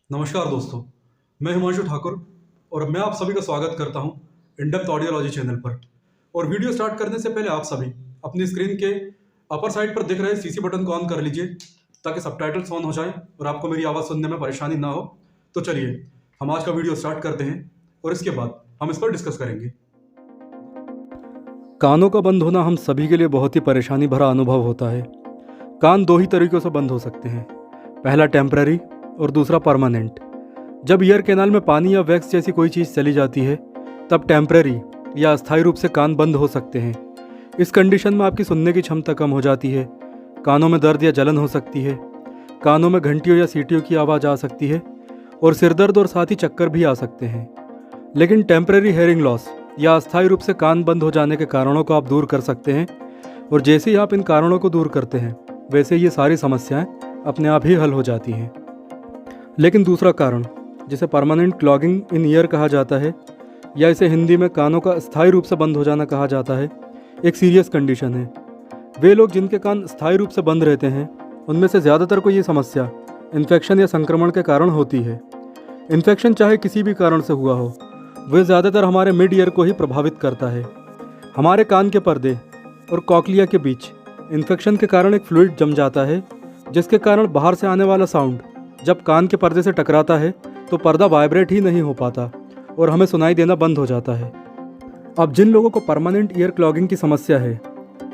नमस्कार दोस्तों, मैं हिमांशु ठाकुर और मैं आप सभी का स्वागत करता हूं इन डेप्थ ऑडियोलॉजी चैनल पर। और वीडियो स्टार्ट करने से पहले आप सभी अपनी स्क्रीन के अपर साइड पर दिख रहे सीसी बटन को ऑन कर लीजिए ताकि सबटाइटल्स ऑन हो जाएं और आपको मेरी आवाज़ सुनने में परेशानी ना हो। तो चलिए हम आज का वीडियो स्टार्ट करते हैं और इसके बाद हम इस पर डिस्कस करेंगे। कानों का बंद होना हम सभी के लिए बहुत ही परेशानी भरा अनुभव होता है। कान दो ही तरीक़ों से बंद हो सकते हैं, पहला टेम्पररी और दूसरा परमानेंट। जब ईयर कैनाल में पानी या वैक्स जैसी कोई चीज़ चली जाती है तब टेम्पररी या अस्थायी रूप से कान बंद हो सकते हैं। इस कंडीशन में आपकी सुनने की क्षमता कम हो जाती है, कानों में दर्द या जलन हो सकती है, कानों में घंटियों या सीटियों की आवाज़ आ सकती है और सिरदर्द और साथ ही चक्कर भी आ सकते हैं। लेकिन टेम्पररी हेयरिंग लॉस या अस्थायी रूप से कान बंद हो जाने के कारणों को आप दूर कर सकते हैं और जैसे ही आप इन कारणों को दूर करते हैं वैसे ये सारी समस्याएं अपने आप ही हल हो जाती हैं। लेकिन दूसरा कारण, जिसे परमानेंट क्लॉगिंग इन ईयर कहा जाता है या इसे हिंदी में कानों का अस्थायी रूप से बंद हो जाना कहा जाता है, एक सीरियस कंडीशन है। वे लोग जिनके कान अस्थायी रूप से बंद रहते हैं उनमें से ज़्यादातर को ये समस्या इन्फेक्शन या संक्रमण के कारण होती है। इन्फेक्शन चाहे किसी भी कारण से हुआ हो, वह ज़्यादातर हमारे मिड ईयर को ही प्रभावित करता है। हमारे कान के पर्दे और कॉक्लिया के बीच इन्फेक्शन के कारण एक फ्लूइड जम जाता है, जिसके कारण बाहर से आने वाला साउंड जब कान के पर्दे से टकराता है तो पर्दा वाइब्रेट ही नहीं हो पाता और हमें सुनाई देना बंद हो जाता है। अब जिन लोगों को परमानेंट ईयर क्लॉगिंग की समस्या है,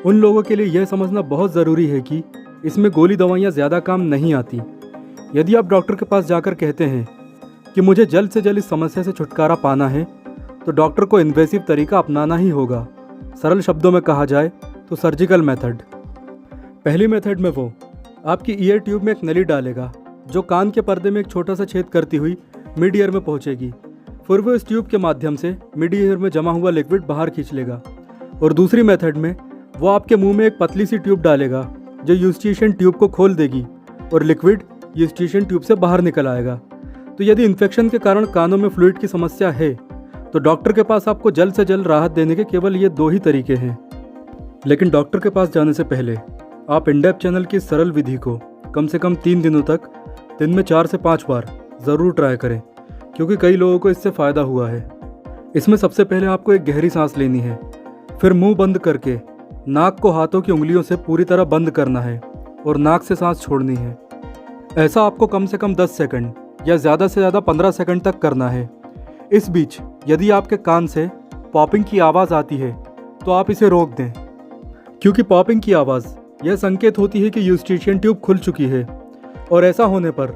उन लोगों के लिए यह समझना बहुत ज़रूरी है कि इसमें गोली दवाइयाँ ज़्यादा काम नहीं आती। यदि आप डॉक्टर के पास जाकर कहते हैं कि मुझे जल्द से जल्द इस समस्या से छुटकारा पाना है, तो डॉक्टर को इन्वेसिव तरीका अपनाना ही होगा। सरल शब्दों में कहा जाए तो सर्जिकल मेथड। पहली मेथड में वो आपकी ईयर ट्यूब में एक नली डालेगा जो कान के पर्दे में एक छोटा सा छेद करती हुई मिड ईयर में पहुंचेगी। फिर वो इस ट्यूब के माध्यम से मिड ईयर में जमा हुआ लिक्विड बाहर खींच लेगा। और दूसरी मेथड में वो आपके मुंह में एक पतली सी ट्यूब डालेगा जो यूस्टिशियन ट्यूब को खोल देगी और लिक्विड यूस्टिशियन ट्यूब से बाहर निकल आएगा। तो यदि इन्फेक्शन के कारण कानों में फ्लूइड की समस्या है तो डॉक्टर के पास आपको जल्द से जल्द राहत देने के केवल ये दो ही तरीके हैं। लेकिन डॉक्टर के पास जाने से पहले आप इंडेप्थ चैनल की सरल विधि को कम से कम 3 दिनों तक दिन में 4 से 5 बार ज़रूर ट्राई करें, क्योंकि कई लोगों को इससे फ़ायदा हुआ है। इसमें सबसे पहले आपको एक गहरी सांस लेनी है, फिर मुंह बंद करके नाक को हाथों की उंगलियों से पूरी तरह बंद करना है और नाक से सांस छोड़नी है। ऐसा आपको कम से कम 10 सेकंड या ज़्यादा से ज़्यादा 15 सेकंड तक करना है। इस बीच यदि आपके कान से पॉपिंग की आवाज़ आती है तो आप इसे रोक दें, क्योंकि पॉपिंग की आवाज़ यह संकेत होती है कि यूस्टिशियन ट्यूब खुल चुकी है और ऐसा होने पर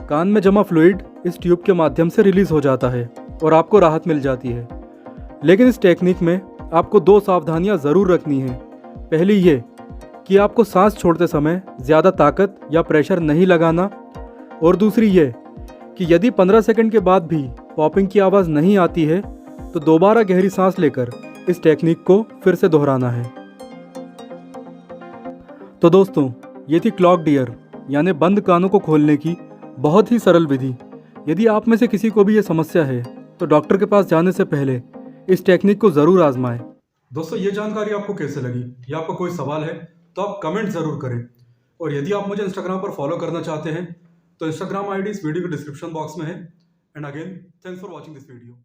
कान में जमा फ्लूइड इस ट्यूब के माध्यम से रिलीज़ हो जाता है और आपको राहत मिल जाती है। लेकिन इस टेक्निक में आपको 2 सावधानियां ज़रूर रखनी है। पहली ये कि आपको सांस छोड़ते समय ज़्यादा ताकत या प्रेशर नहीं लगाना, और दूसरी ये कि यदि 15 सेकंड के बाद भी पॉपिंग की आवाज़ नहीं आती है तो दोबारा गहरी सांस लेकर इस टेक्निक को फिर से दोहराना है। तो दोस्तों, ये थी क्लॉग्ड ईयर यानी बंद कानों को खोलने की बहुत ही सरल विधि। यदि आप में से किसी को भी ये समस्या है तो डॉक्टर के पास जाने से पहले इस टेक्निक को ज़रूर आजमाएं। दोस्तों, ये जानकारी आपको कैसे लगी या आपका कोई सवाल है तो आप कमेंट ज़रूर करें। और यदि आप मुझे इंस्टाग्राम पर फॉलो करना चाहते हैं तो इंस्टाग्राम आईडी इस वीडियो के डिस्क्रिप्शन बॉक्स में है। And again, thanks for watching this video.